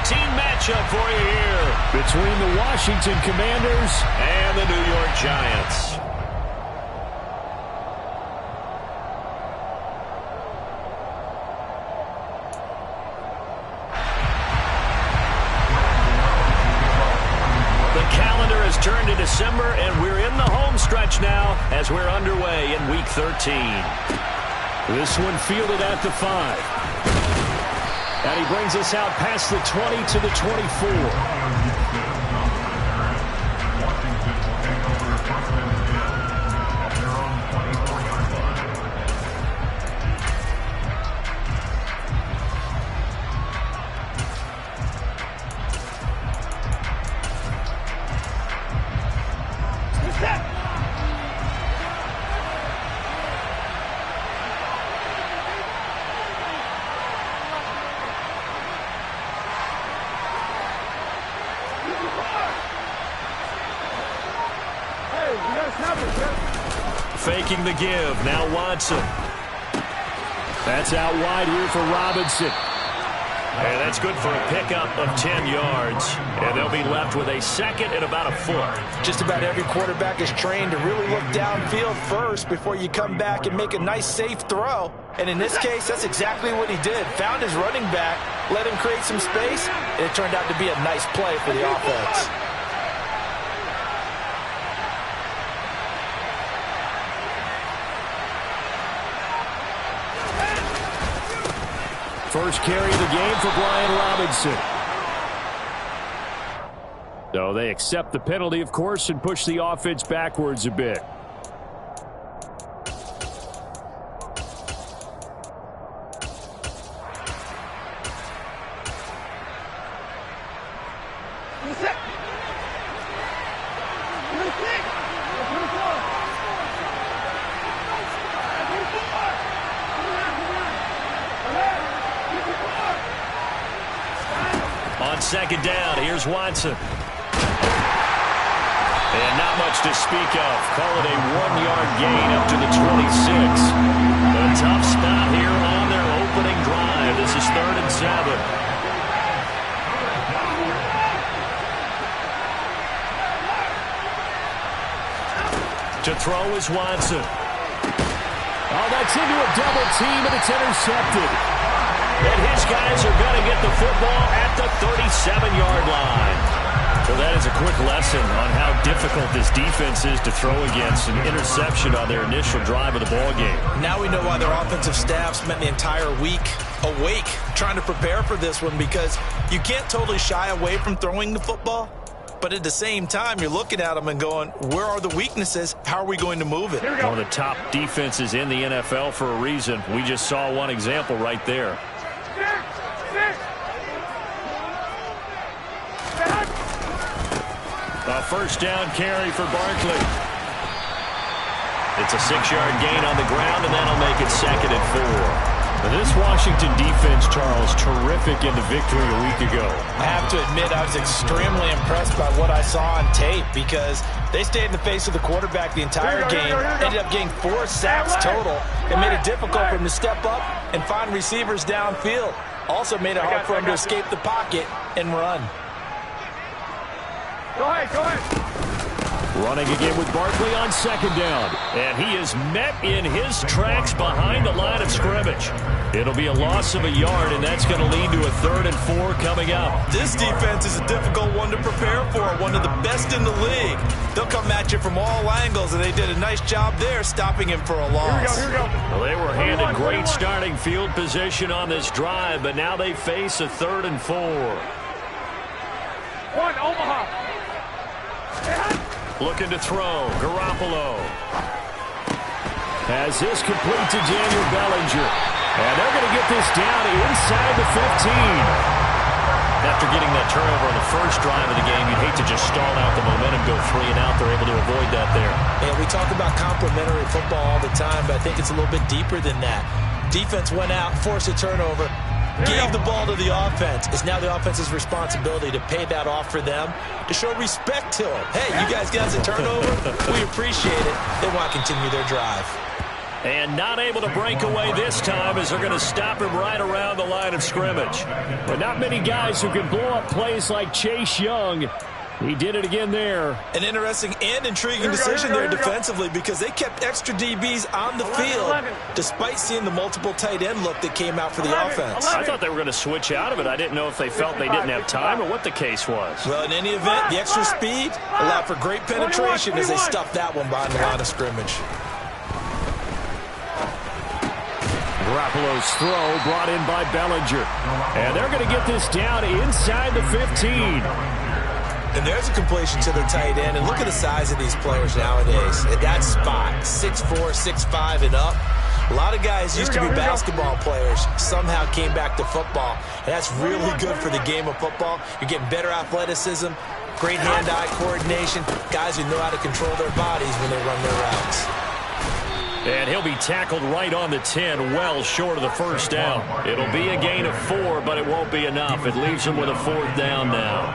team matchup for you here between the Washington Commanders and the New York Giants. The calendar has turned to December, and we're in the home stretch now as we're underway in Week 13. This one fielded at the 5. And he brings us out past the 20 to the 24. Faking the give. Now Watson. That's out wide here for Robinson. And that's good for a pickup of 10 yards. And they'll be left with a second and about a foot. Just about every quarterback is trained to really look downfield first before you come back and make a nice, safe throw. And in this case, that's exactly what he did. Found his running back, let him create some space, and it turned out to be a nice play for the offense. First carry of the game for Brian Robinson. So they accept the penalty, of course, and push the offense backwards a bit. Second down, here's Watson. And not much to speak of. Call it a 1-yard gain up to the 26. A tough spot here on their opening drive. This is 3rd and 7. To throw is Watson. Oh, that's into a double team, and it's intercepted. And his guys are going to get the football at the 37-yard line. So that is a quick lesson on how difficult this defense is to throw against. An interception on their initial drive of the ballgame. Now we know why their offensive staff spent the entire week awake trying to prepare for this one, because you can't totally shy away from throwing the football. But at the same time, you're looking at them and going, where are the weaknesses? How are we going to move it? One of the top defenses in the NFL for a reason. We just saw one example right there. A first down carry for Barkley. It's a 6-yard gain on the ground, and that'll make it 2nd and 4. Now this Washington defense, Charles, terrific in the victory a week ago. I have to admit, I was extremely impressed by what I saw on tape, because they stayed in the face of the quarterback the entire game, ended up getting 4 sacks total, and made it difficult for him to step up and find receivers downfield. Also made it hard for him to escape the pocket and run. Go ahead. Running again with Barkley on 2nd down. And he is met in his tracks behind the line of scrimmage. It'll be a loss of a yard, and that's going to lead to a 3rd and 4 coming up. This defense is a difficult one to prepare for, one of the best in the league. They'll come at you from all angles, and they did a nice job there stopping him for a loss. Here we go. Well, they were handed great starting field position on this drive, but now they face a 3rd and 4. One, Omaha. Looking to throw. Garoppolo has this complete to Daniel Bellinger. And they're going to get this down inside the 15. After getting that turnover on the first drive of the game, you'd hate to just stall out the momentum, go 3 and out. They're able to avoid that there. Yeah, we talk about complementary football all the time, but I think it's a little bit deeper than that. Defense went out, forced a turnover, gave the ball to the offense. It's now the offense's responsibility to pay that off for them, to show respect to them. Hey, you guys got a turnover? We appreciate it. They want to continue their drive. And not able to break away this time as they're going to stop him right around the line of scrimmage. But not many guys who can blow up plays like Chase Young. He did it again there. An interesting and intriguing decision there defensively because they kept extra DBs on the field despite seeing the multiple tight end look that came out for the offense. I thought they were going to switch out of it. I didn't know if they felt they didn't have time or what the case was. Well, in any event, the extra speed allowed for great penetration as they stuffed that one behind the line of scrimmage. Garoppolo's throw brought in by Bellinger. And they're going to get this down inside the 15. And there's a completion to their tight end. And look at the size of these players nowadays. At that spot, 6'4", 6'5", and up. A lot of guys used to be basketball players, somehow came back to football. And that's really good for the game of football. You're getting better athleticism, great hand-eye coordination, guys who know how to control their bodies when they run their routes. And he'll be tackled right on the 10, well short of the first down. It'll be a gain of 4, but it won't be enough. It leaves him with a 4th down now.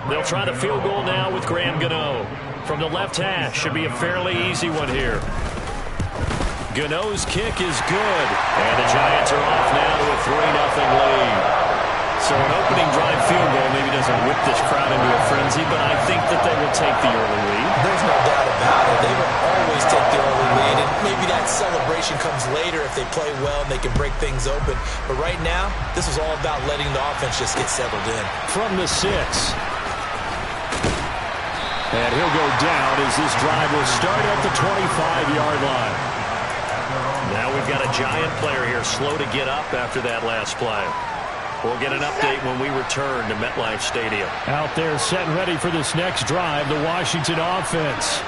They'll try the field goal now with Graham Gano. From the left hash, should be a fairly easy one here. Gano's kick is good. And the Giants are off now to a 3-0 lead. So an opening drive field goal maybe doesn't whip this crowd into a frenzy, but I think that they will take the early lead. There's no doubt about it. They will always take the early lead, and maybe that celebration comes later if they play well and they can break things open. But right now, this is all about letting the offense just get settled in. From the 6. And he'll go down as this drive will start at the 25-yard line. Now we've got a Giant player here slow to get up after that last play. We'll get an update when we return to MetLife Stadium. Out there set and ready for this next drive, the Washington offense.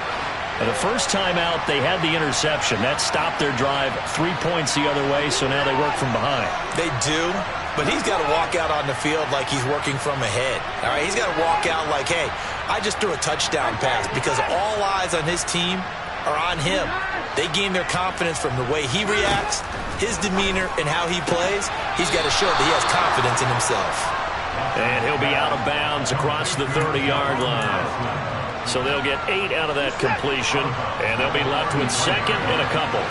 And the first time out, they had the interception. That stopped their drive 3 points the other way, so now they work from behind. They do, but he's got to walk out on the field like he's working from ahead. All right, he's got to walk out like, hey, I just threw a touchdown pass because all eyes on his team are on him. They gain their confidence from the way he reacts, his demeanor, and how he plays. He's got to show that he has confidence in himself. And he'll be out of bounds across the 30-yard line. So they'll get 8 out of that completion, and they'll be left with 2nd and a couple.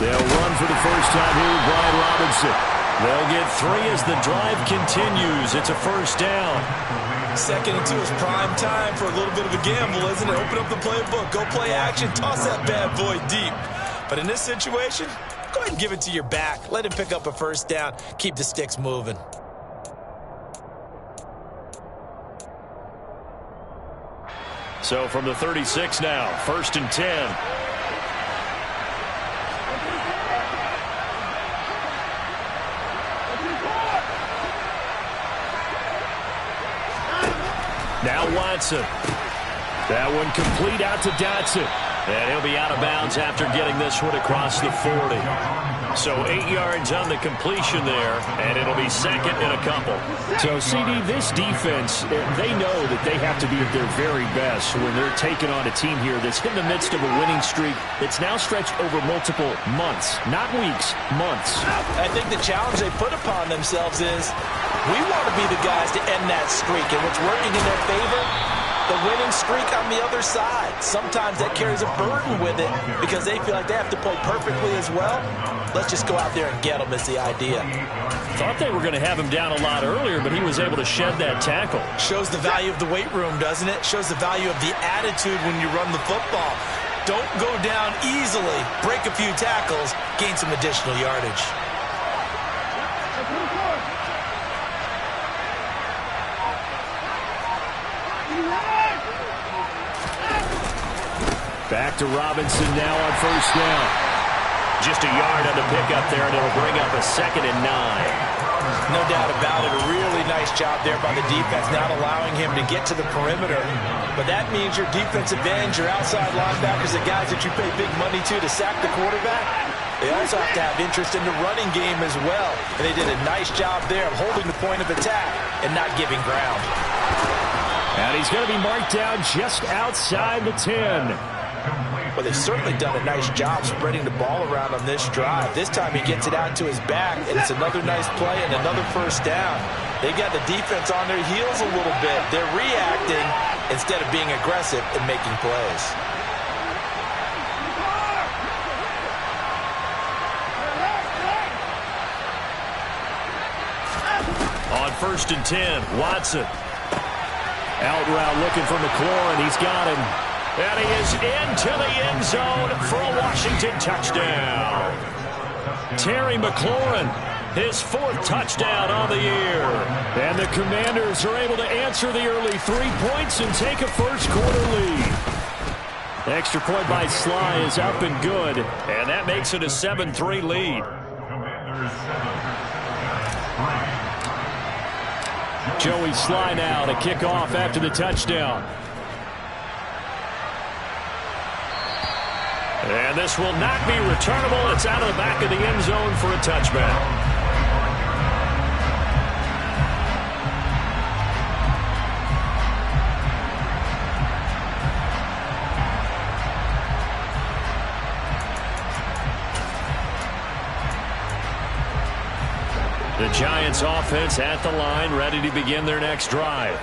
They'll run for the first time here with Brian Robinson. They'll get 3 as the drive continues. It's a 1st down. 2nd and 2 is prime time for a little bit of a gamble, isn't it? Open up the playbook, go play action, toss that bad boy deep. But in this situation, go ahead and give it to your back. Let him pick up a 1st down. Keep the sticks moving. So from the 36 now, 1st and 10. Now Watson. That one complete out to Dotson. And he'll be out of bounds after getting this one across the 40. So 8 yards on the completion there, and it'll be 2nd and a couple. So, CD, this defense, they know that they have to be at their very best when they're taking on a team here that's in the midst of a winning streak that's now stretched over multiple months, not weeks, months. I think the challenge they put upon themselves is we want to be the guys to end that streak, and what's working in their favor, the winning streak on the other side. Sometimes that carries a burden with it because they feel like they have to play perfectly as well. Let's just go out there and get them is the idea. Thought they were going to have him down a lot earlier, but he was able to shed that tackle. Shows the value of the weight room, doesn't it? Shows the value of the attitude when you run the football. Don't go down easily. Break a few tackles. Gain some additional yardage. Back to Robinson now on 1st down. Just a yard on the pickup there, and it'll bring up a 2nd and 9. No doubt about it. A really nice job there by the defense, not allowing him to get to the perimeter. But that means your defensive ends, your outside linebackers, the guys that you pay big money to sack the quarterback, they also have to have interest in the running game as well. And they did a nice job there of holding the point of attack and not giving ground. And he's going to be marked down just outside the 10. Well, they've certainly done a nice job spreading the ball around on this drive. This time he gets it out to his back, and it's another nice play and another 1st down. They got the defense on their heels a little bit. They're reacting instead of being aggressive and making plays. first and 10. Watson. Out route looking for McLaurin. He's got him. And he is into the end zone for a Washington touchdown. Terry McLaurin, his 4th touchdown on the year. And the Commanders are able to answer the early 3 points and take a first-quarter lead. Extra point by Sly is up and good, and that makes it a 7-3 lead. Joey Sly now to kick off after the touchdown. And this will not be returnable. It's out of the back of the end zone for a touchback. The Giants offense at the line, ready to begin their next drive.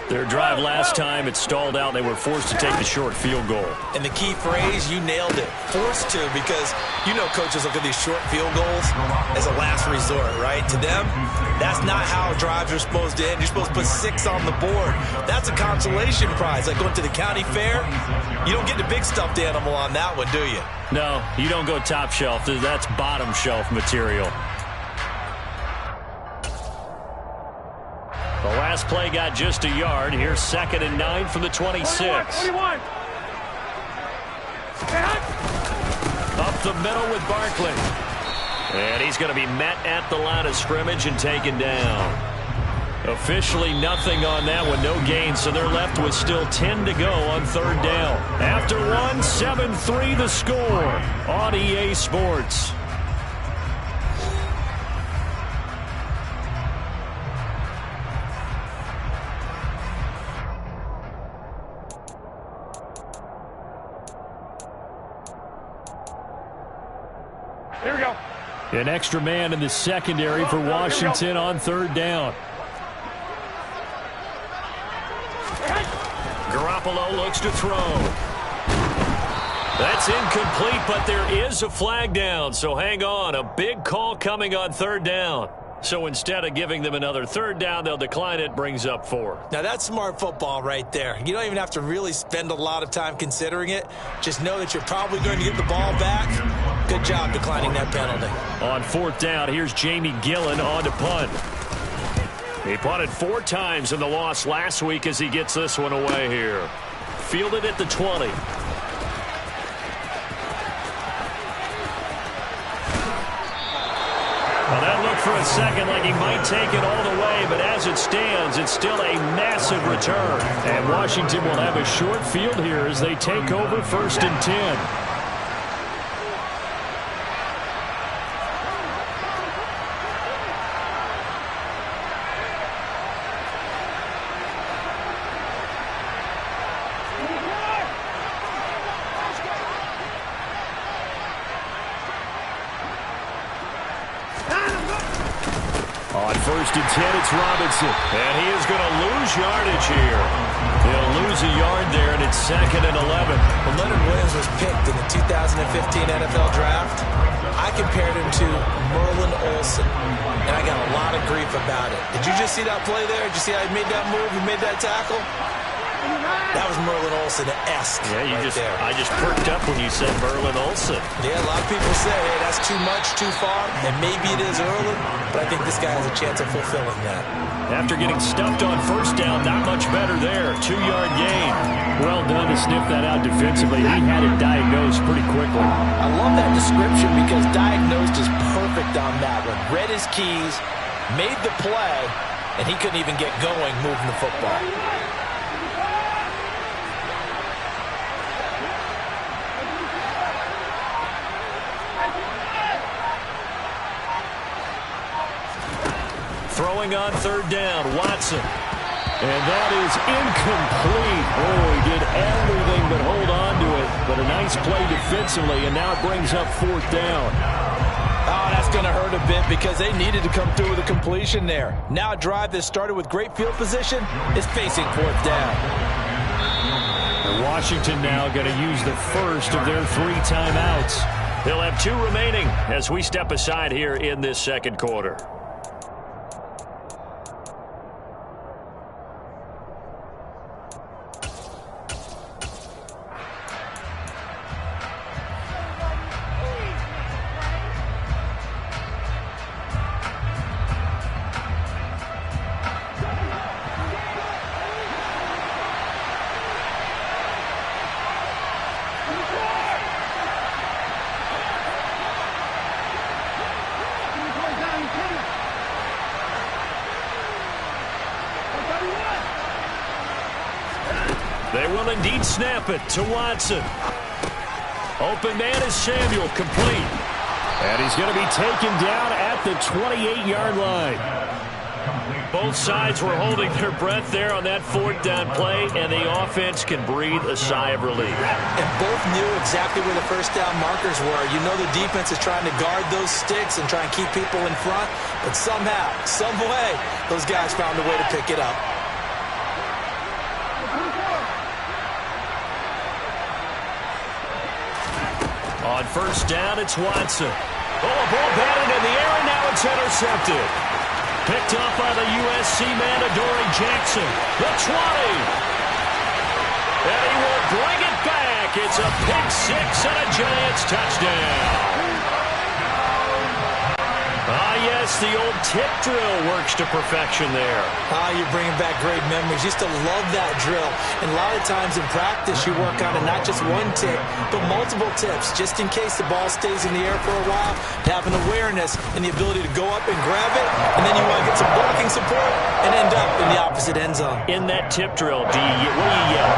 Their drive last time, it stalled out. They were forced to take the short field goal. And the key phrase, you nailed it. Forced to, because you know coaches look at these short field goals as a last resort, right? To them, that's not how drives are supposed to end. You're supposed to put 6 on the board. That's a consolation prize. Like going to the county fair, you don't get the big stuffed animal on that one, do you? No, you don't go top shelf. That's bottom shelf material. The last play got just a yard. Here's 2nd and 9 from the 26. 21. Up the middle with Barkley. And he's going to be met at the line of scrimmage and taken down. Officially nothing on that one, no gain, so they're left with still 10 to go on 3rd down. After one, 7-3 the score on EA Sports. Here we go. An extra man in the secondary for Washington on 3rd down. Garoppolo looks to throw. That's incomplete, but there is a flag down, so hang on. A big call coming on 3rd down. So instead of giving them another 3rd down, they'll decline it, brings up 4. Now, that's smart football right there. You don't even have to really spend a lot of time considering it. Just know that you're probably going to get the ball back. Good job declining that penalty. On 4th down, here's Jamie Gillen on to punt. He punted 4 times in the loss last week as he gets this one away here. Fielded at the 20. Well, that looked for a second like he might take it all the way, but as it stands, it's still a massive return. And Washington will have a short field here as they take over 1st and 10. On 1st and 10, it's Robinson. And he is going to lose yardage here. He'll lose a yard there, and it's 2nd and 11. When Leonard Williams was picked in the 2015 NFL Draft, I compared him to Merlin Olsen, and I got a lot of grief about it. Did you just see that play there? Did you see how he made that move? He made that tackle? That was Merlin Olsen-esque. Yeah, there. I just perked up when you said Merlin Olsen. Yeah, a lot of people say, hey, that's too much, too far, and maybe it is early, but I think this guy has a chance of fulfilling that. After getting stuffed on 1st down, not much better there. 2-yard gain. Well done to sniff that out defensively. He had it diagnosed pretty quickly. I love that description because diagnosed is perfect on that one. Read his keys, made the play, and he couldn't even get going moving the football. Throwing on 3rd down, Watson. And that is incomplete. Oh, he did everything but hold on to it. But a nice play defensively, and now it brings up 4th down. Oh, that's going to hurt a bit because they needed to come through with a completion there. Now a drive that started with great field position is facing 4th down. And Washington now going to use the first of their 3 timeouts. They'll have 2 remaining as we step aside here in this 2nd quarter. They'll indeed snap it to Watson. Open man is Samuel, complete. And he's going to be taken down at the 28-yard line. Both sides were holding their breath there on that fourth down play, and the offense can breathe a sigh of relief. And both knew exactly where the first down markers were. You know the defense is trying to guard those sticks and try and keep people in front, but somehow, some way, those guys found a way to pick it up. On first down, it's Watson. Oh, a ball batted in the air, and now it's intercepted. Picked up by the USC man, Adoree Jackson. The 20. And he will bring it back. It's a pick six and a Giants touchdown. Ah, yes, the old tip drill works to perfection there. Ah, you're bringing back great memories. Used to love that drill. And a lot of times in practice, you work on it, not just one tip, but multiple tips, just in case the ball stays in the air for a while, to have an awareness and the ability to go up and grab it, and then you want to get some blocking support and end up in the opposite end zone. In that tip drill, what do you yell?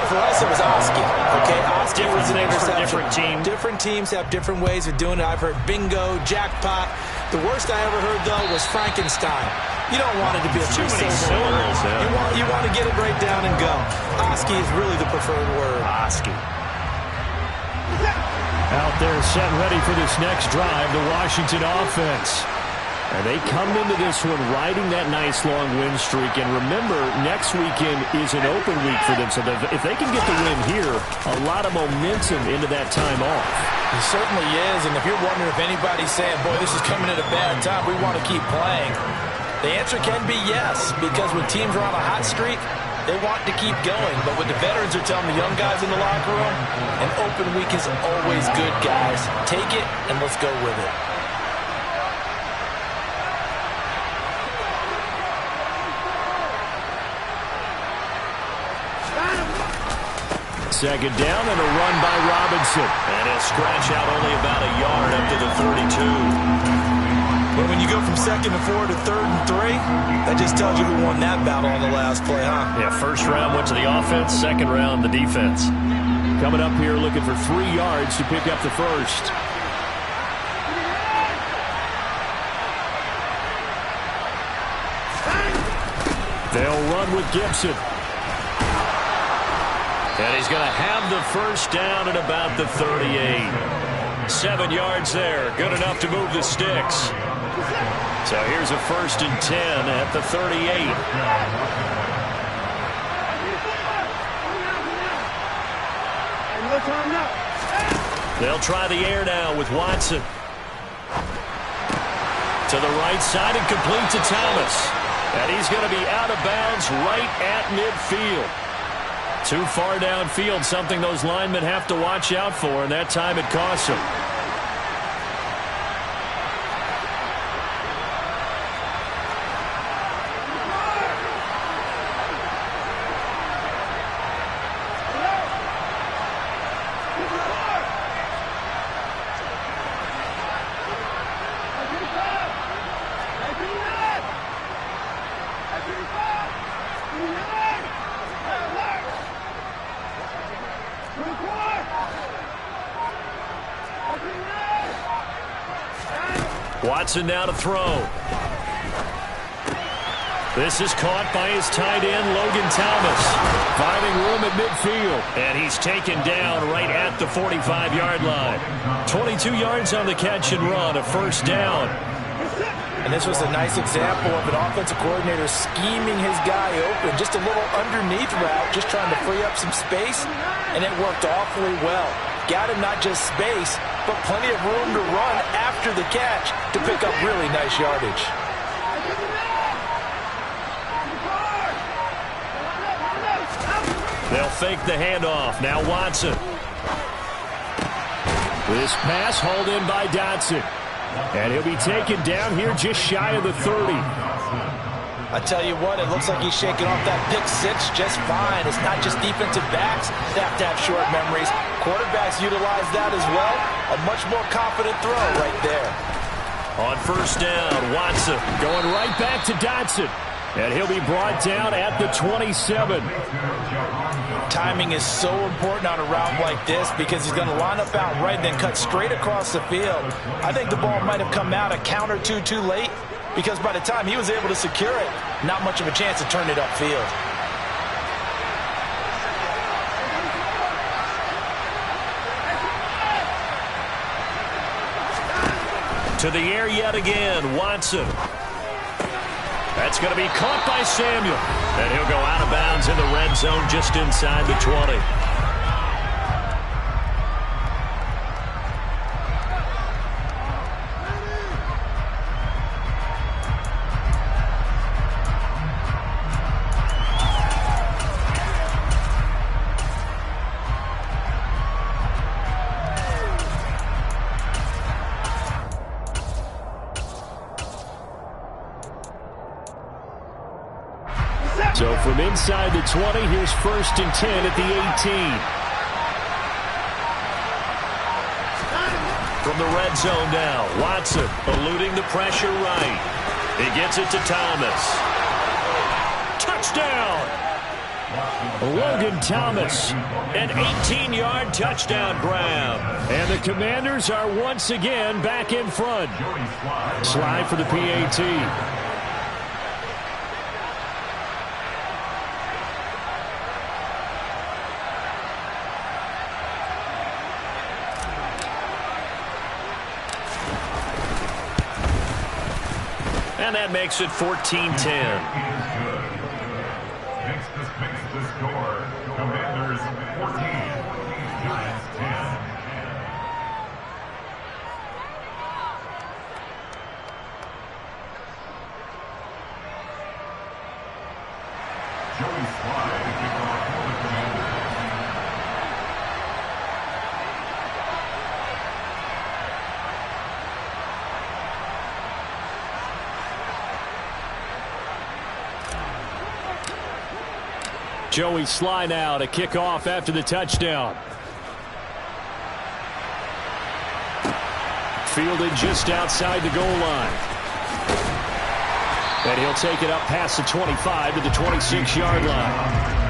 For us, it was Oski. Okay, Oski was an interception. Different teams. Different teams have different ways of doing it. I've heard bingo, jackpot. The worst I ever heard, though, was Frankenstein. You don't want it to be a too many syllables. You want to get it right down and go. Oski is really the preferred word. Oski. Out there set ready for this next drive, the Washington offense. And they come into this one riding that nice long win streak. And remember, next weekend is an open week for them. So if they can get the win here, a lot of momentum into that time off. It certainly is. And if you're wondering if anybody's saying, boy, this is coming at a bad time, we want to keep playing, the answer can be yes. Because when teams are on a hot streak, they want to keep going. But what the veterans are telling the young guys in the locker room, an open week is always good, guys. Take it and let's go with it. Second down and a run by Robinson. And he'll scratch out only about a yard up to the 32. But when you go from 2nd and 4 to 3rd and 3, that just tells you who won that battle on the last play, huh? Yeah, first round went to the offense, second round the defense. Coming up here looking for 3 yards to pick up the first. They'll run with Gibson. And he's going to have the first down at about the 38. 7 yards there. Good enough to move the sticks. So here's a 1st and 10 at the 38. They'll try the air now with Watson. To the right side and complete to Thomas. And he's going to be out of bounds right at midfield. Too far downfield, something those linemen have to watch out for, and that time it costs them. Watson now to throw. This is caught by his tight end, Logan Thomas. Finding room at midfield. And he's taken down right at the 45-yard line. 22 yards on the catch and run, a first down. And this was a nice example of an offensive coordinator scheming his guy open. Just a little underneath route, just trying to free up some space. And it worked awfully well. Got him not just space, but plenty of room to run after the catch to pick up really nice yardage. They'll fake the handoff. Now Watson. This pass hauled in by Dotson. And he'll be taken down here just shy of the 30. I tell you what, it looks like he's shaking off that pick six just fine. It's not just defensive backs that have to have short memories. Quarterbacks utilize that as well. A much more confident throw right there. On first down, Watson going right back to Dotson. And he'll be brought down at the 27. Timing is so important on a route like this because he's going to line up out right and then cut straight across the field. I think the ball might have come out a count or two too late because by the time he was able to secure it, not much of a chance to turn it upfield. To the air yet again, Watson. That's going to be caught by Samuel. And he'll go out of bounds in the red zone just inside the 20. So from inside the 20, here's 1st and 10 at the 18. From the red zone now, Watson eluding the pressure right. He gets it to Thomas. Touchdown! Logan Thomas, an 18-yard touchdown grab. And the Commanders are once again back in front. Slide for the PAT. And that makes it 14-10. Makes the score. Commanders 14, Giants 10. Joey Slide to kick off for the Commanders. Joey Slye now to kick off after the touchdown. Fielded just outside the goal line. And he'll take it up past the 25 to the 26-yard line.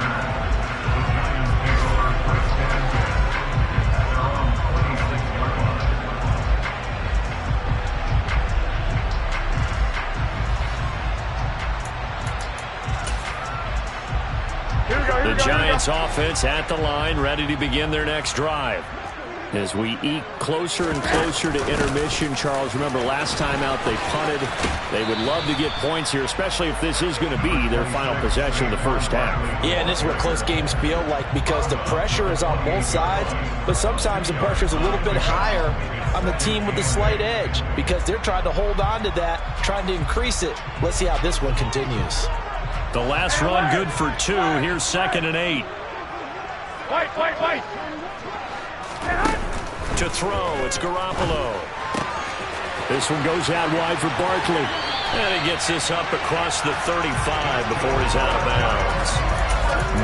The Giants offense at the line, ready to begin their next drive. As we eke closer and closer to intermission, Charles, remember last time out they punted. They would love to get points here, especially if this is going to be their final possession of the first half. Yeah, and this is what close games feel like because the pressure is on both sides, but sometimes the pressure is a little bit higher on the team with the slight edge because they're trying to hold on to that, trying to increase it. Let's see how this one continues. The last run good for 2. Here's 2nd and 8. Wait. To throw, it's Garoppolo. This one goes out wide for Barkley. And he gets this up across the 35 before he's out of bounds.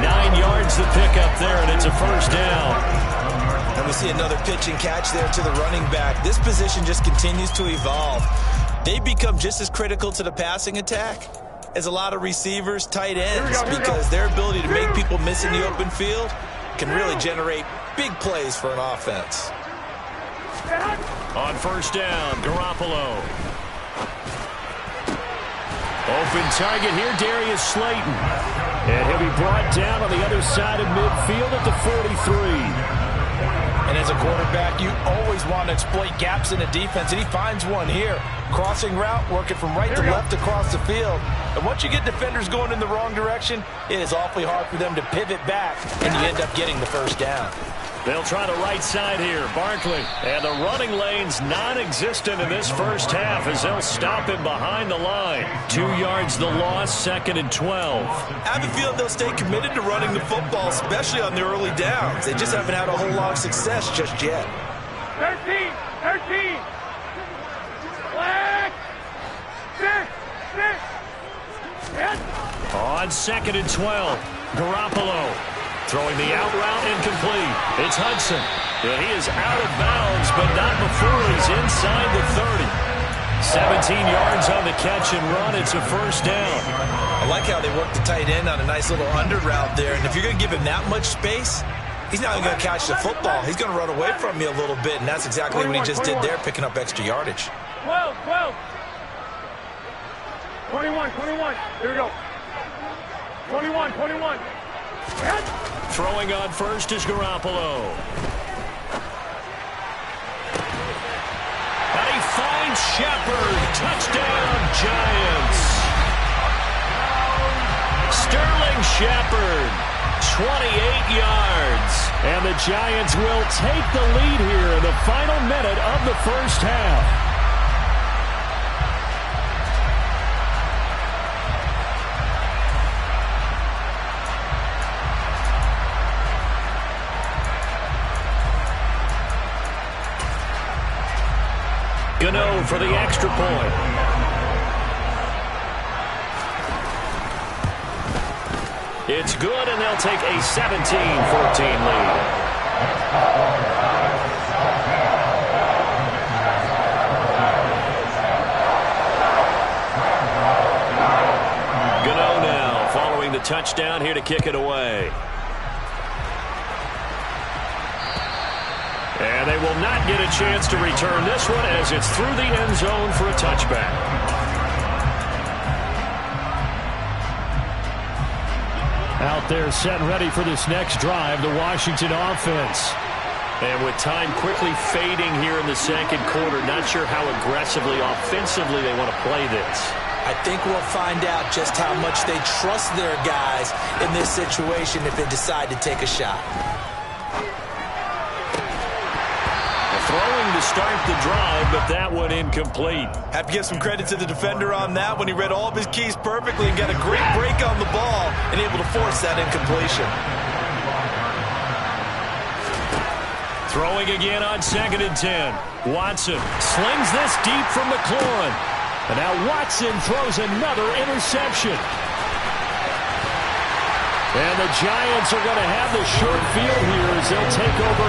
9 yards to pick up there, and it's a first down. And we see another pitch and catch there to the running back. This position just continues to evolve. They become just as critical to the passing attack as a lot of receivers, tight ends, because their ability to make people miss in the open field can really generate big plays for an offense. On first down, Garoppolo. Open target here, Darius Slayton. And he'll be brought down on the other side of midfield at the 43. And as a quarterback, you always want to exploit gaps in the defense, and he finds one here. Crossing route, working from right to left across the field. And once you get defenders going in the wrong direction, it is awfully hard for them to pivot back, and you end up getting the first down. They'll try the right side here, Barkley. And the running lane's non-existent in this first half as they'll stop him behind the line. 2 yards the loss, 2nd and 12. I have a feeling they'll stay committed to running the football, especially on the early downs. They just haven't had a whole lot of success just yet. 13. Flag. 6. On 2nd and 12, Garoppolo. Throwing the out route incomplete. It's Hudson. And he is out of bounds, but not before he's inside the 30. 17 yards on the catch and run. It's a first down. I like how they work the tight end on a nice little under route there. And if you're going to give him that much space, he's not going to catch the football. He's going to run away from you a little bit, and that's exactly what he just did there, picking up extra yardage. 12, 12. 21, 21. Here we go. 21, 21. Throwing on first is Garoppolo. And he finds Shepard. Touchdown, Giants. Sterling Shepard, 28 yards. And the Giants will take the lead here in the final minute of the first half. Gano for the extra point. It's good, and they'll take a 17-14 lead. Gano now following the touchdown here to kick it away. And they will not get a chance to return this one as it's through the end zone for a touchback. Out there set and ready for this next drive, the Washington offense. And with time quickly fading here in the second quarter, not sure how aggressively, offensively they want to play this. I think we'll find out just how much they trust their guys in this situation if they decide to take a shot. Throwing to start the drive, but that one incomplete. Have to give some credit to the defender on that when he read all of his keys perfectly and got a great break on the ball and able to force that incompletion. Throwing again on 2nd and 10. Watson slings this deep from McLaurin. And now Watson throws another interception. And the Giants are going to have the short field here as they'll take over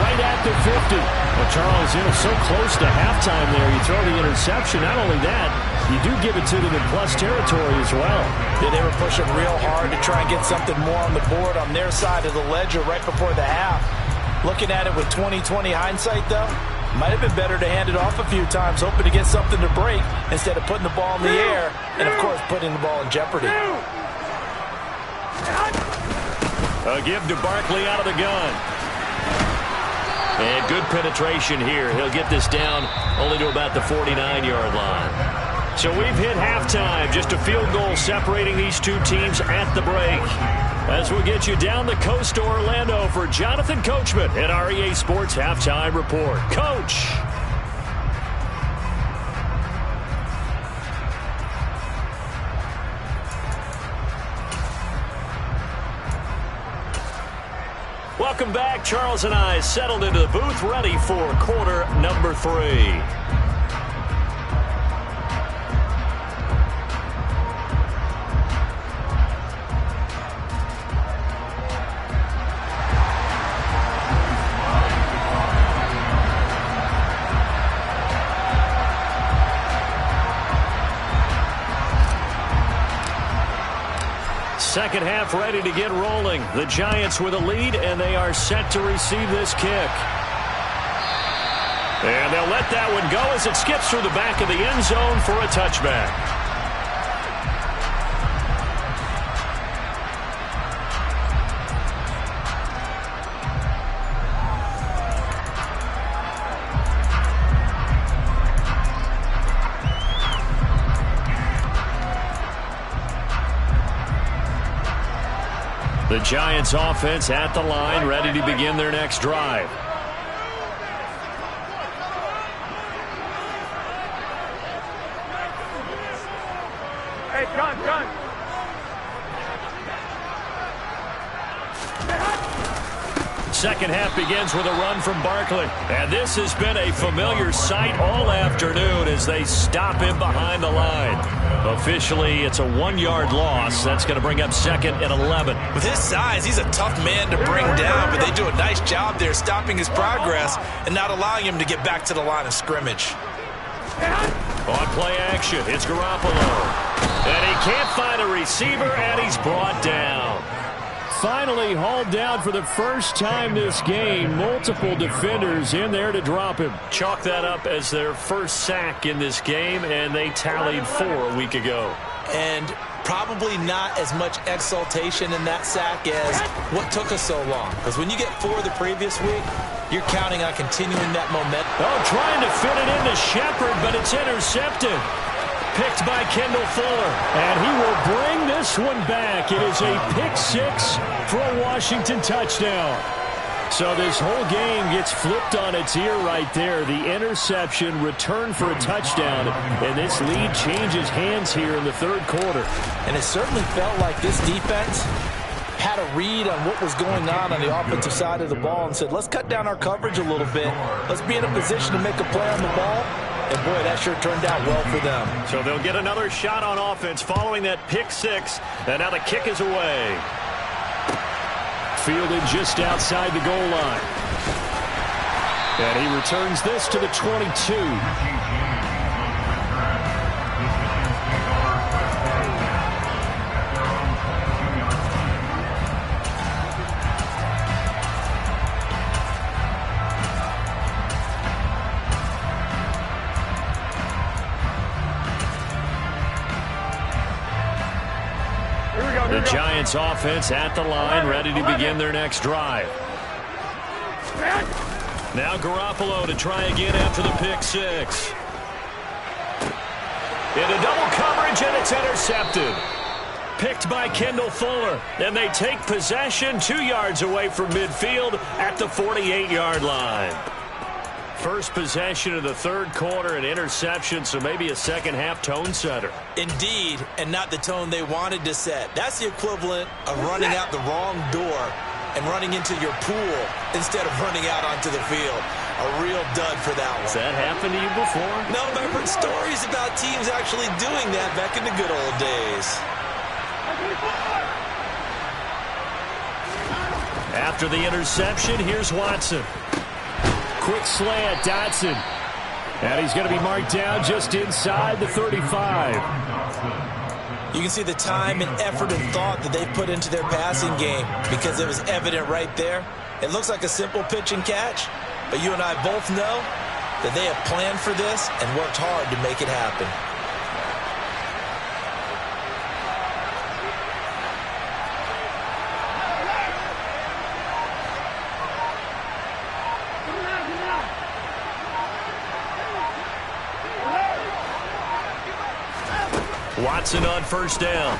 right at the 50. Well, Charles, so close to halftime there. You throw the interception. Not only that, you do give it to them in plus territory as well. Yeah, they were pushing real hard to try and get something more on the board on their side of the ledger right before the half. Looking at it with 20/20 hindsight, though, might have been better to hand it off a few times, hoping to get something to break instead of putting the ball in the air and, of course, putting the ball in jeopardy. A give to Barkley out of the gun. And good penetration here. He'll get this down only to about the 49-yard line. So we've hit halftime. Just a field goal separating these two teams at the break. As we get you down the coast to Orlando for Jonathan Coachman at our EA Sports Halftime Report. Coach. Welcome back. Charles and I settled into the booth, ready for quarter number 3. Second half ready to get rolling. The Giants with a lead, and they are set to receive this kick. And they'll let that one go as it skips through the back of the end zone for a touchback. The Giants offense at the line, ready to begin their next drive. Hey, John. Second half begins with a run from Barkley. And this has been a familiar sight all afternoon as they stop him behind the line. Officially, it's a 1-yard loss. That's going to bring up 2nd and 11. With his size, he's a tough man to bring down, but they do a nice job there stopping his progress and not allowing him to get back to the line of scrimmage. On play action, it's Garoppolo. And he can't find a receiver, and he's brought down. Finally hauled down for the first time this game. Multiple defenders in there to drop him. Chalk that up as their first sack in this game, and they tallied 4 a week ago. And probably not as much exultation in that sack as what took us so long. Because when you get 4 the previous week, you're counting on continuing that momentum. Oh, trying to fit it into Shepard, but it's intercepted. Picked by Kendall Fuller. And he will bring this one back. It is a pick 6 for a Washington touchdown. So this whole game gets flipped on its ear right there. The interception, return for a touchdown, and this lead changes hands here in the third quarter. And it certainly felt like this defense had a read on what was going on the offensive side of the ball and said, let's cut down our coverage a little bit. Let's be in a position to make a play on the ball. And, boy, that sure turned out well for them. So they'll get another shot on offense following that pick 6, and now the kick is away. Fielded just outside the goal line. And he returns this to the 22. The Giants offense at the line, ready to begin their next drive. Now Garoppolo to try again after the pick 6. Into double coverage, and it's intercepted. Picked by Kendall Fuller. And they take possession 2 yards away from midfield at the 48-yard line. First possession of the third quarter, an interception, so maybe a second-half tone setter. Indeed, and not the tone they wanted to set. That's the equivalent of running out the wrong door and running into your pool instead of running out onto the field. A real dud for that one. Has that happened to you before? No, but I've heard stories about teams actually doing that back in the good old days. After the interception, here's Watson. Quick slant, Dotson. And he's going to be marked down just inside the 35. You can see the time and effort and thought that they put into their passing game because it was evident right there. It looks like a simple pitch and catch, but you and I both know that they have planned for this and worked hard to make it happen. Watson on first down.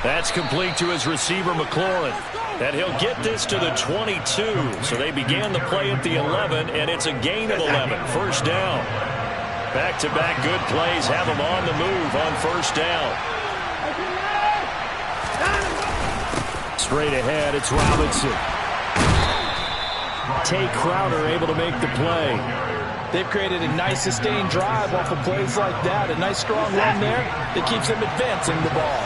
That's complete to his receiver, McLaurin. And he'll get this to the 22. So they began the play at the 11, and it's a gain of 11. First down. Back-to-back good plays have him on the move on first down. Straight ahead, it's Robinson. Tay Crowder able to make the play. They've created a nice sustained drive off of plays like that. A nice strong run there that keeps them advancing the ball.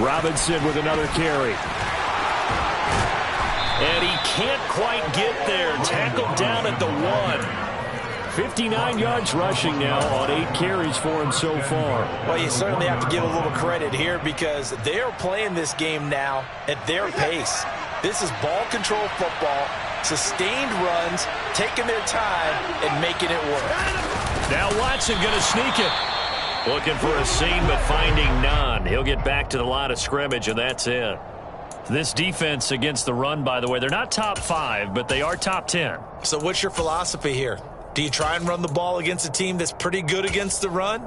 Robinson with another carry. And he can't quite get there. Tackled down at the 1. 59 yards rushing now on 8 carries for him so far. Well, you certainly have to give a little credit here because they are playing this game now at their pace. This is ball control football, sustained runs, taking their time and making it work. Now Watson going to sneak it. Looking for a seam, but finding none. He'll get back to the line of scrimmage, and that's it. This defense against the run, by the way, they're not top 5, but they are top 10. So what's your philosophy here? Do you try and run the ball against a team that's pretty good against the run?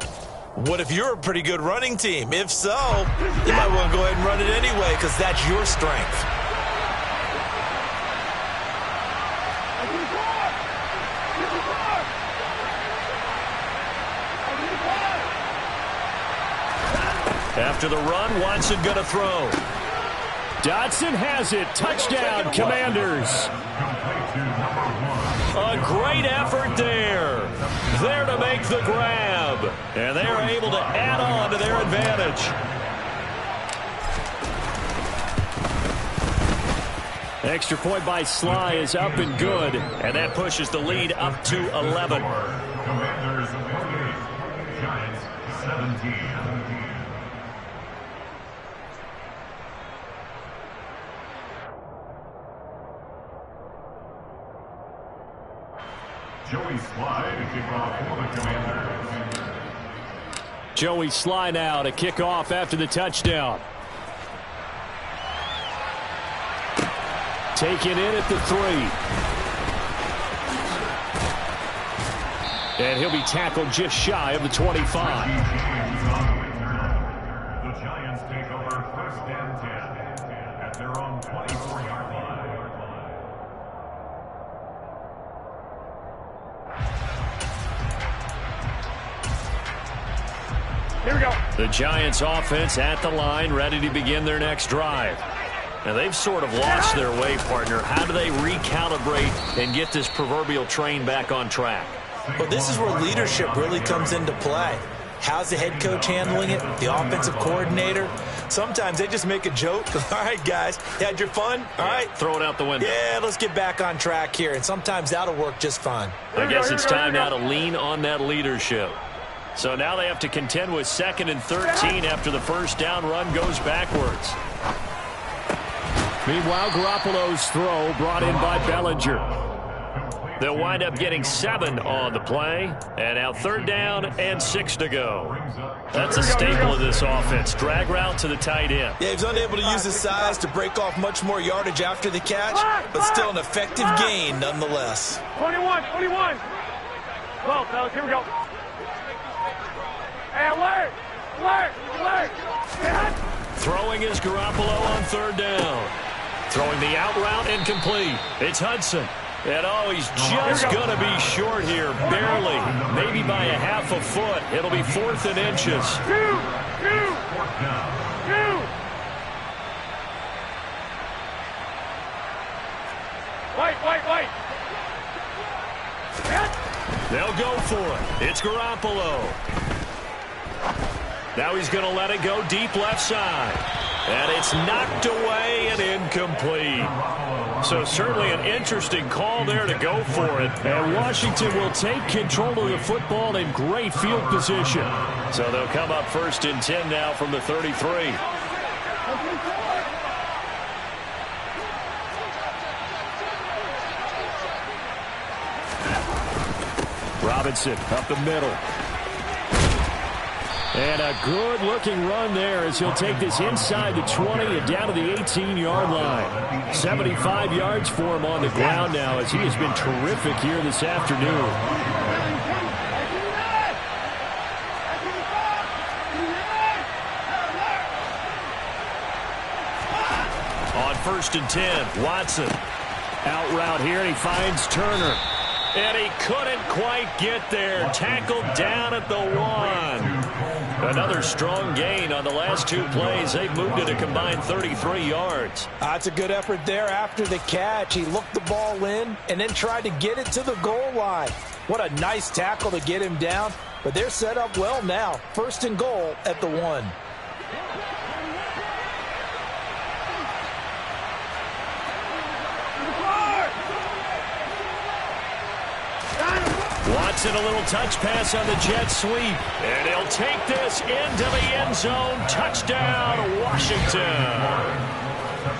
What if you're a pretty good running team? If so, you might want to go ahead and run it anyway because that's your strength. After the run, Watson going to throw. Dotson has it. Touchdown, Commanders. A great effort there. There to make the grab. And they are able to add on to their advantage. Extra point by Sly is up and good. And that pushes the lead up to 11. Commanders 28, Giants 17. Joey Sly to kick off for the Commanders. Joey Sly now to kick off after the touchdown. Taken in at the 3. And he'll be tackled just shy of the 25. The Giants take over 1st and 10 at their own 24-yard line. Here we go. The Giants offense at the line, ready to begin their next drive. Now they've sort of lost their way, partner. How do they recalibrate and get this proverbial train back on track? Well, this is where leadership really comes into play. How's the head coach handling it? The offensive coordinator? Sometimes they just make a joke. All right, guys, you had your fun? All right. Throw it out the window. Yeah, let's get back on track here. And sometimes that'll work just fine. I guess it's time now to lean on that leadership. So now they have to contend with 2nd and 13 after the first down run goes backwards. Meanwhile, Garoppolo's throw brought in by Bellinger. They'll wind up getting 7 on the play. And now 3rd down and 6 to go. That's a staple of this offense. Drag route to the tight end. Yeah, he's unable to use his size to break off much more yardage after the catch, but still an effective gain nonetheless. 21. 12, fellas, here we go. Hey, alert! Throwing is Garoppolo on 3rd down. Throwing the out route incomplete. It's Hudson. And he's just going to be short here, barely, maybe by a half a foot. It'll be 4th and inches. Two. Wait. They'll go for it. It's Garoppolo. Now he's going to let it go deep left side. And it's knocked away and incomplete. So certainly an interesting call there to go for it. And Washington will take control of the football in great field position. So they'll come up 1st and 10 now from the 33. Robinson up the middle. And a good-looking run there as he'll take this inside the 20 and down to the 18-yard line. 75 yards for him on the ground now as he has been terrific here this afternoon. On 1st and 10, Watson. Out route here, and he finds Turner. And he couldn't quite get there. Tackled down at the 1. Another strong gain on the last 2 plays. They've moved it a combined 33 yards. That's a good effort there after the catch. He looked the ball in and then tried to get it to the goal line. What a nice tackle to get him down. But they're set up well now. 1st and goal at the 1. Watson, a little touch pass on the jet sweep. And he'll take this into the end zone. Touchdown, Washington.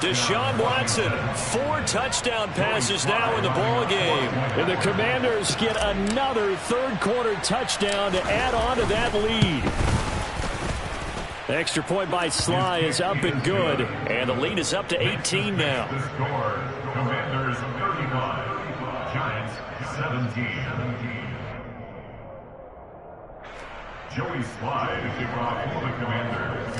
Deshaun Watson, 4 touchdown passes now in the ball game. And the Commanders get another 3rd quarter touchdown to add on to that lead. Extra point by Sly is up and good. And the lead is up to 18 now. The score, Commanders 35, Giants 17. Joey Sly to kick off for the Commanders.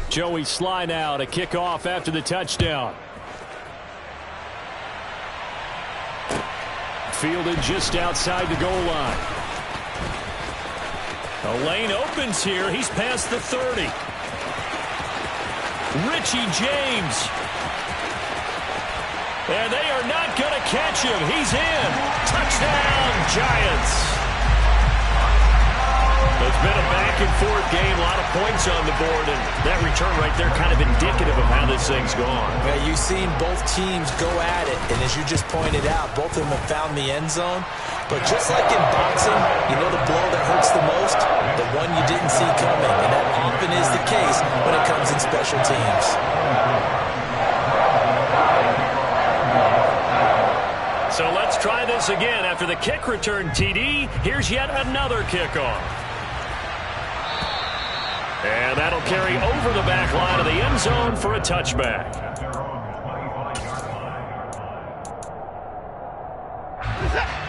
Joey Sly now to kick off after the touchdown. Fielded just outside the goal line. A lane opens here. He's past the 30. Richie James. And they are not going to catch him. He's in. Touchdown, Giants. It's been a back-and-forth game, a lot of points on the board, and that return right there kind of indicative of how this thing's gone. Yeah, you've seen both teams go at it, and as you just pointed out, both of them have found the end zone. But just like in boxing, you know the blow that hurts the most? The one you didn't see coming, and that often is the case when it comes in special teams. So let's try this again. After the kick return TD, here's yet another kickoff. And that'll carry over the back line of the end zone for a touchback.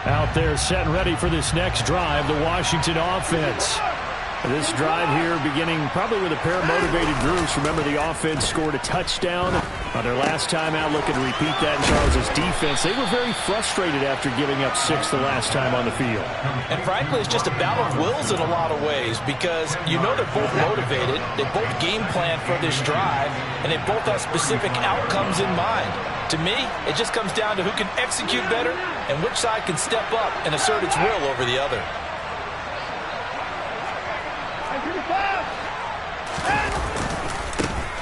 Out there set and ready for this next drive, the Washington offense. This drive here beginning probably with a pair of motivated groups. Remember, the offense scored a touchdown on their last time out. Looking to repeat that in Charles' defense. They were very frustrated after giving up 6 the last time on the field. And frankly, it's just a battle of wills in a lot of ways because you know they're both motivated. They both game plan for this drive, and they both have specific outcomes in mind. To me, it just comes down to who can execute better and which side can step up and assert its will over the other.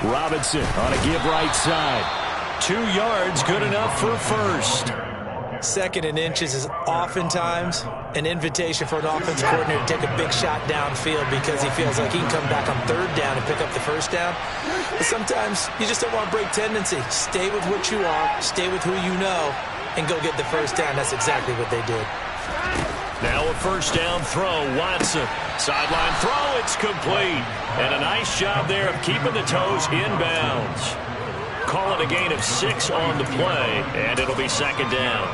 Robinson on a give right side. 2 yards, good enough for a first. 2nd and inches is oftentimes an invitation for an offense coordinator to take a big shot downfield because he feels like he can come back on 3rd down and pick up the first down. But sometimes you just don't want to break tendency. Stay with what you are, stay with who you know, and go get the first down. That's exactly what they did. Now a first down throw, Watson. Sideline throw, it's complete. And a nice job there of keeping the toes inbounds. Call it a gain of 6 on the play, and it'll be 2nd down.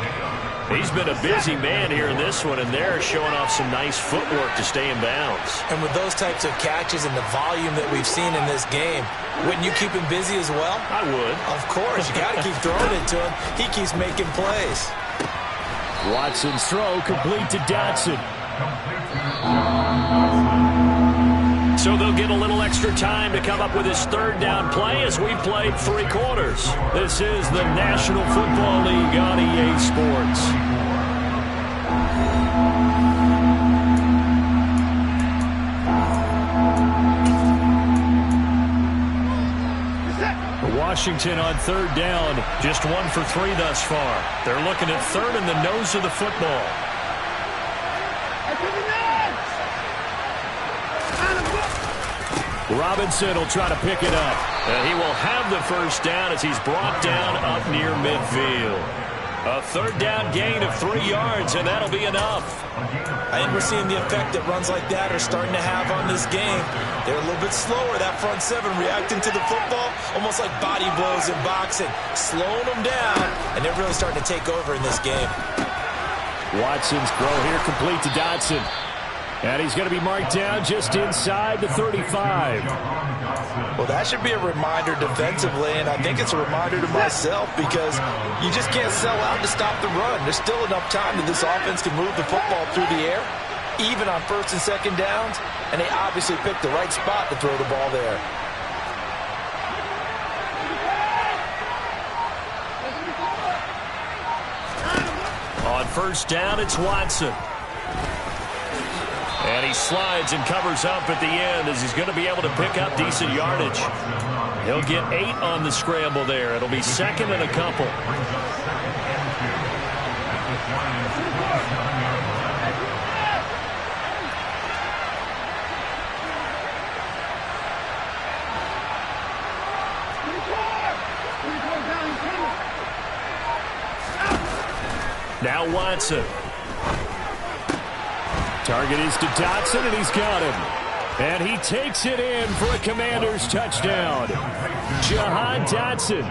He's been a busy man here in this one, and they're showing off some nice footwork to stay in bounds. And with those types of catches and the volume that we've seen in this game, wouldn't you keep him busy as well? I would. Of course, you got to keep throwing it to him. He keeps making plays. Watson's throw complete to Dotson. So they'll get a little extra time to come up with his 3rd down play as we played 3 quarters. This is the National Football League on EA Sports. Washington on 3rd down, just 1 for 3 thus far. They're looking at 3rd in the nose of the football. Robinson will try to pick it up. And he will have the first down as he's brought down up near midfield. A 3rd down gain of 3 yards, and that'll be enough. I think we're seeing the effect that runs like that are starting to have on this game. They're a little bit slower, that front 7, reacting to the football, almost like body blows in boxing, slowing them down, and they're really starting to take over in this game. Watson's throw here complete to Dotson. And he's going to be marked down just inside the 35. Well, that should be a reminder defensively, and I think it's a reminder to myself because you just can't sell out to stop the run. There's still enough time that this offense can move the football through the air, even on 1st and 2nd downs, and they obviously picked the right spot to throw the ball there. On 1st down, it's Watson. And he slides and covers up at the end as he's going to be able to pick up decent yardage. He'll get 8 on the scramble there. It'll be 2nd and a couple. Now Watson. Target is to Dotson, and he's got him. And he takes it in for a Commanders touchdown. Jahan Dotson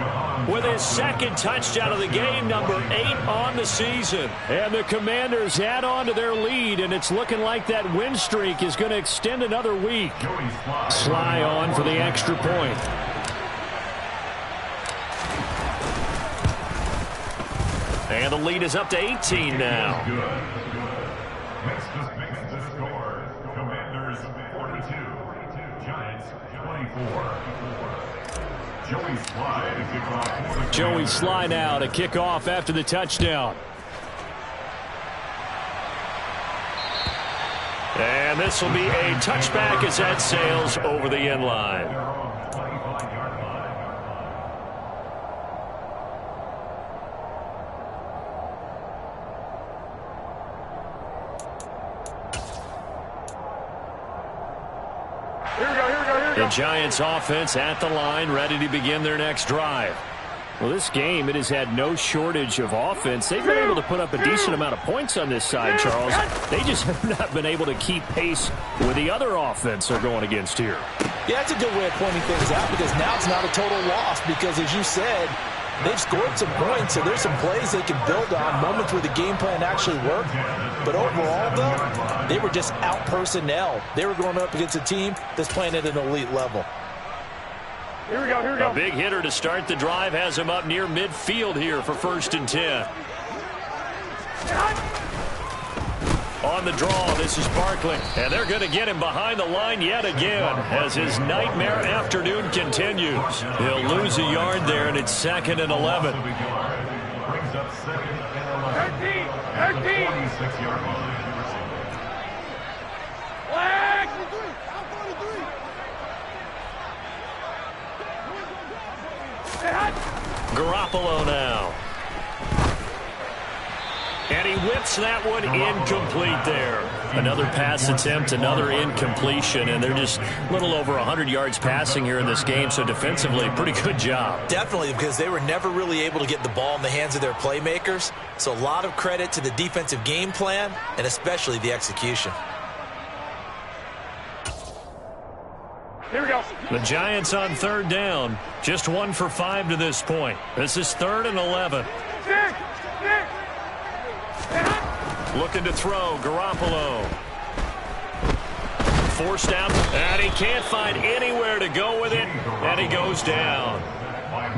with his 2nd touchdown of the game, number 8 on the season. And the Commanders add on to their lead, and it's looking like that win streak is going to extend another week. Sly on for the extra point. And the lead is up to 18 now. Makes the score. Commanders 42, Giants 24. Joey Sly now to kick off after the touchdown. And this will be a touchback as that sails over the end line. The Giants offense at the line, ready to begin their next drive. Well, this game, it has had no shortage of offense. They've been able to put up a decent amount of points on this side, Charles. They just have not been able to keep pace with the other offense they're going against here. Yeah, that's a good way of pointing things out, because now it's not a total loss, because as you said, they've scored some points, so there's some plays they can build on, moments where the game plan actually worked. But overall, though, they were just out-personnel. They were going up against a team that's playing at an elite level. Here we go, here we go. A big hitter to start the drive has him up near midfield here for 1st and 10. On the draw, this is Barkley. And they're going to get him behind the line yet again as his nightmare afternoon continues. He'll lose a yard there, and it's 2nd and 11. Brings up 2nd and 11. 13. 26-yard line. Flag. Garoppolo now. And he whips that one incomplete there. Another pass attempt, another incompletion, and they're just a little over 100 yards passing here in this game, so defensively, pretty good job. Definitely, because they were never really able to get the ball in the hands of their playmakers, so a lot of credit to the defensive game plan, and especially the execution. Here we go. The Giants on 3rd down, just 1 for 5 to this point. This is 3rd and 11. Looking to throw, Garoppolo. Forced out, and he can't find anywhere to go with it, and he goes down.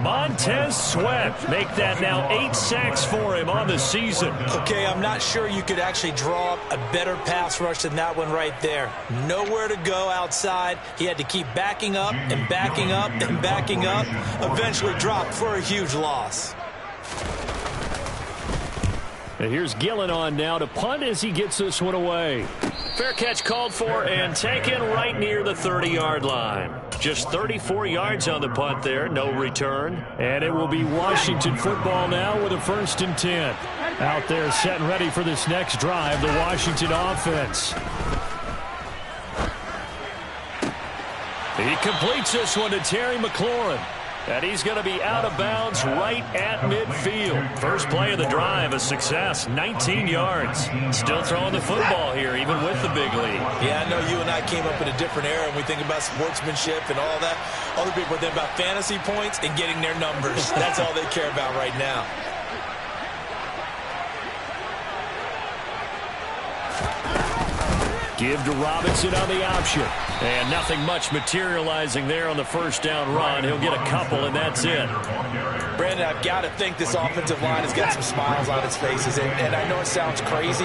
Montez Sweat make that now 8 sacks for him on the season. Okay, I'm not sure you could actually draw up a better pass rush than that one right there. Nowhere to go outside. He had to keep backing up and backing up and backing up. Eventually dropped for a huge loss. And here's Gillen on now to punt as he gets this one away. Fair catch called for and taken right near the 30-yard line. Just 34 yards on the punt there, no return. And it will be Washington football now with a 1st and 10. Out there set and ready for this next drive, the Washington offense. He completes this one to Terry McLaurin. And he's going to be out of bounds right at midfield. First play of the drive, a success, 19 yards. Still throwing the football here, even with the big lead. Yeah, I know you and I came up in a different era, and we think about sportsmanship and all that. Other people think about fantasy points and getting their numbers. That's all they care about right now. Give to Robinson on the option. And nothing much materializing there on the 1st down run. He'll get a couple, and that's it. Brandon, I've got to think this offensive line has got some smiles on its faces. And I know it sounds crazy,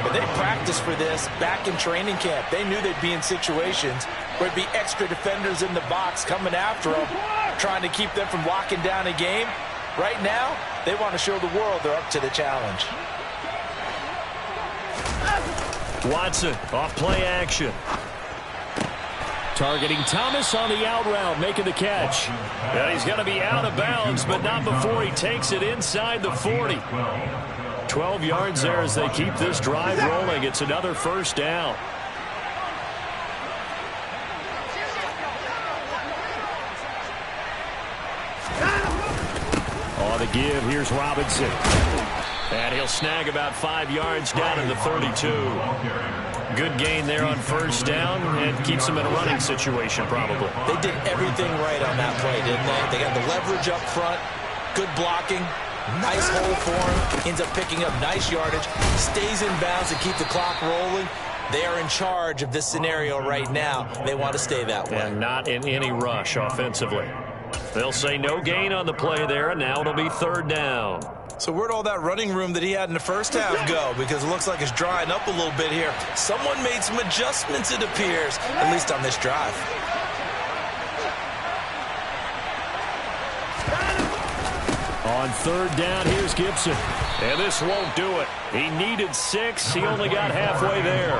but they practiced for this back in training camp. They knew they'd be in situations where it'd be extra defenders in the box coming after them, trying to keep them from locking down a game. Right now, they want to show the world they're up to the challenge. Watson off play action. Targeting Thomas on the out route, making the catch. And he's going to be out of bounds, but not before he takes it inside the 40. 12 yards there as they keep this drive rolling. It's another 1st down. On the give, here's Robinson. And he'll snag about 5 yards down in the 32. Good gain there on 1st down and keeps them in a running situation probably. They did everything right on that play, didn't they? They got the leverage up front, good blocking, nice hole for him, ends up picking up nice yardage, stays in bounds to keep the clock rolling. They are in charge of this scenario right now. They want to stay that way. And not in any rush offensively. They'll say no gain on the play there, and now it'll be 3rd down. So where'd all that running room that he had in the first half go? Because it looks like it's drying up a little bit here. Someone made some adjustments, it appears, at least on this drive. On third down, here's Gibson. And this won't do it. He needed 6. He only got halfway there.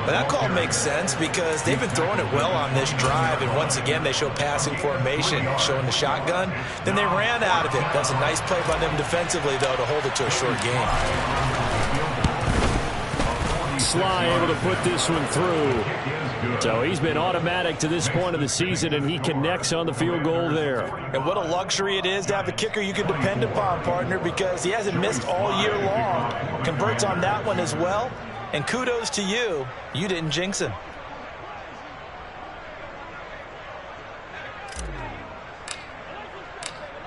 But that call makes sense because they've been throwing it well on this drive, and once again they show passing formation, showing the shotgun. Then they ran out of it. That's a nice play by them defensively, though, to hold it to a short game. Sly able to put this one through. So he's been automatic to this point of the season, and he connects on the field goal there. And what a luxury it is to have a kicker you can depend upon, partner, because he hasn't missed all year long. Converts on that one as well. And kudos to you. You didn't jinx him.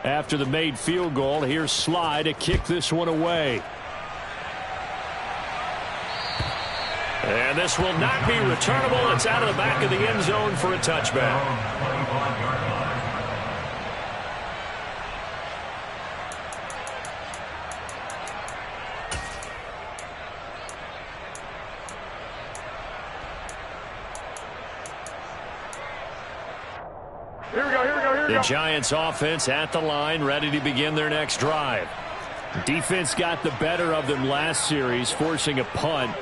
After the made field goal, here's Sly to kick this one away. And this will not be returnable. It's out of the back of the end zone for a touchback. Here we go. The Giants offense at the line, ready to begin their next drive. Defense got the better of them last series, forcing a punt.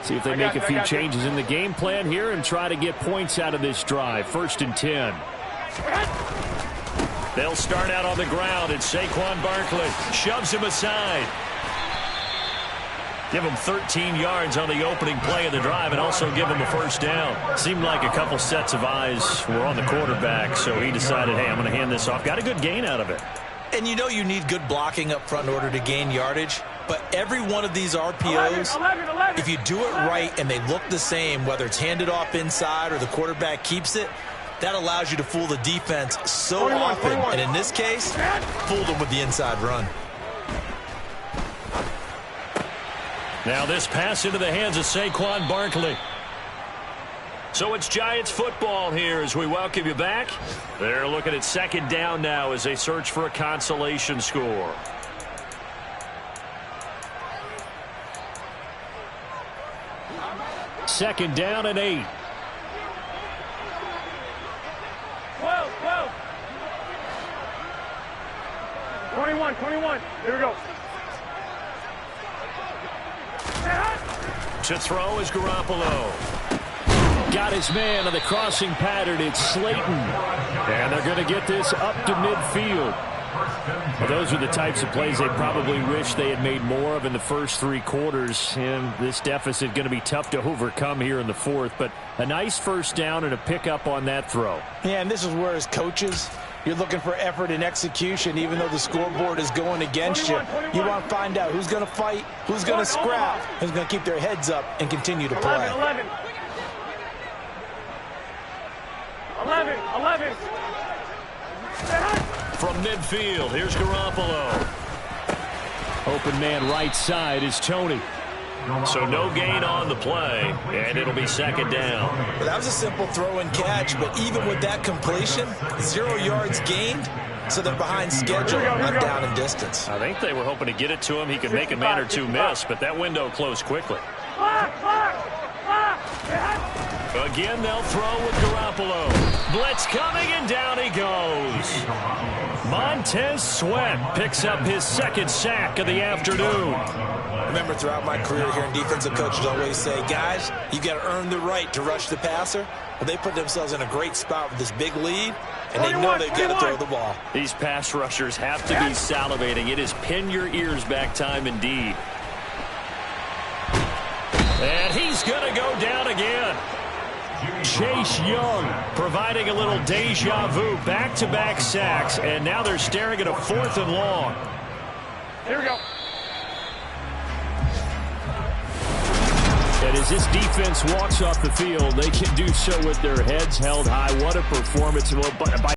See if they make a few changes in the game plan here and try to get points out of this drive. 1st and 10. They'll start out on the ground, and Saquon Barkley shoves him aside. Give him 13 yards on the opening play of the drive and also give him a 1st down. Seemed like a couple sets of eyes were on the quarterback, so he decided, hey, I'm going to hand this off. Got a good gain out of it. And you know you need good blocking up front in order to gain yardage. But every one of these RPOs, if you do it right and they look the same, whether it's handed off inside or the quarterback keeps it, that allows you to fool the defense so often. And in this case, fooled them with the inside run. Now this pass into the hands of Saquon Barkley. So it's Giants football here as we welcome you back. They're looking at 2nd down now as they search for a consolation score. Second down and 8. 12. 21. Here we go. To throw is Garoppolo. Got his man on the crossing pattern. It's Slayton. And they're going to get this up to midfield. Well, those are the types of plays they probably wish they had made more of in the first 3 quarters. And this deficit going to be tough to overcome here in the 4th. But a nice 1st down and a pickup on that throw. Yeah, and this is where as coaches, you're looking for effort and execution. Even though the scoreboard is going against you, you want to find out who's going to fight, who's going to scrap, who's going to keep their heads up and continue to play. 11. From midfield, here's Garoppolo. Open man right side is Tony. So no gain on the play, and it'll be 2nd down. Well, that was a simple throw and catch, but even with that completion, 0 yards gained, so they're behind schedule, not down in distance. I think they were hoping to get it to him. He could make a man or two miss, but that window closed quickly. Again, they'll throw with Garoppolo. Blitz coming, and down he goes. Montez Sweat picks up his 2nd sack of the afternoon. Remember, throughout my career here, defensive coaches always say, guys, you got to earn the right to rush the passer. Well, they put themselves in a great spot with this big lead, and they know they've got to throw the ball. These pass rushers have to be salivating. It is pin your ears back time indeed. And he's going to go down again. Chase Young providing a little deja vu, back-to-back sacks, and now they're staring at a 4th and long. Here we go. And as this defense walks off the field, they can do so with their heads held high. What a performance by